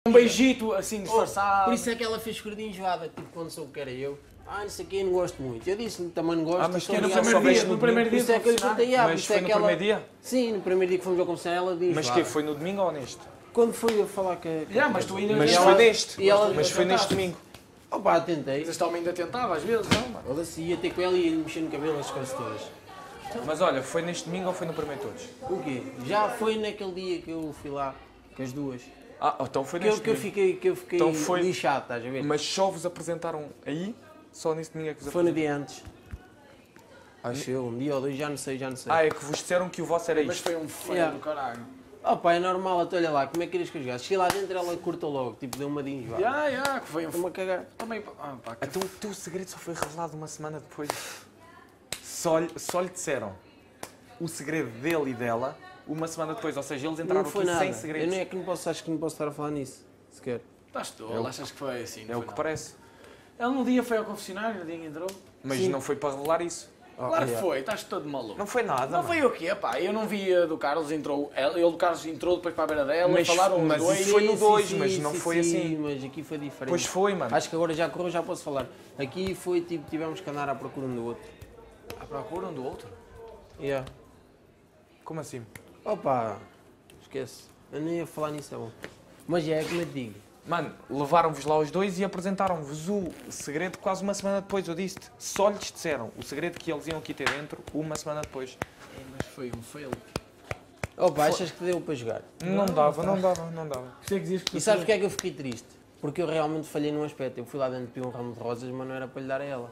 Um beijito assim disfarçado. Por isso é que ela fez escondidinho enjoada, tipo quando soube que era eu. Não sei o que, não gosto muito. Eu disse também não gosto. Mas que no primeiro dia isso é que eu lhe contei. Mas foi no primeiro dia? Sim, no primeiro dia que fomos ao confessionário ela disse. Mas que foi no domingo ou neste? Quando foi a falar que... Mas tu ainda... Mas foi neste. Mas foi neste domingo. Opa, tentei. Mas este homem ainda tentava às vezes, não, mano? Ela se ia ter com ela e ia mexer no cabelo, as coisas todas. Mas olha, foi neste domingo ou foi no primeiro todos? O quê? Já foi naquele dia que eu fui lá, com as duas. Então foi neste domingo. Que eu fiquei Então foi... lixado, estás a ver? Mas só vos apresentaram aí? Só nesse domingo é que vos Foi no apresentaram? dia antes. Acho eu, um dia ou dois, já não sei. É que vos disseram que o vosso era Mas isto. foi um feio do caralho. Opa, é normal, até olha lá, como é que querias que eu jogasse? Cheguei lá dentro ela cortou logo, tipo, deu uma de enjoada. Que foi um Estou-me a cagar. Também, pá, Então o teu segredo só foi revelado uma semana depois. Só lhe disseram o segredo dele e dela uma semana depois. Ou seja, eles entraram Não foi aqui nada. sem segredos. Eu nem é que não posso, acho que não posso estar a falar nisso, sequer. estás tolo, achas que foi assim? É o que parece. Ele no dia foi ao confessionário, no dia que entrou. Mas Sim. não foi para revelar isso. Claro que foi, estás todo maluco. Não foi nada. Não mano. foi o quê, pá? Eu não vi a do Carlos, entrou. Ele do Carlos entrou depois para a beira dela e falaram os mas dois. isso foi no Sim, 2, sim, mas sim, não sim, foi sim, assim. Mas aqui foi diferente. Pois foi, mano. Acho que agora já correu, já posso falar. Aqui foi tipo, tivemos que andar à procura um do outro. À procura um do outro? Yeah. Como assim? Opa, esquece. Eu nem ia falar nisso, é bom. Mas é como eu te digo. Mano, levaram-vos lá os dois e apresentaram-vos o segredo quase uma semana depois. Eu disse-te, só lhes disseram o segredo que eles iam aqui ter dentro uma semana depois. Mas foi um fail. Opa, achas que deu para jogar? Não dava. Sei que dizias que E sabes porque é que eu fiquei triste? Porque eu realmente falhei num aspecto. Eu fui lá dentro de um ramo de rosas, mas não era para lhe dar a ela.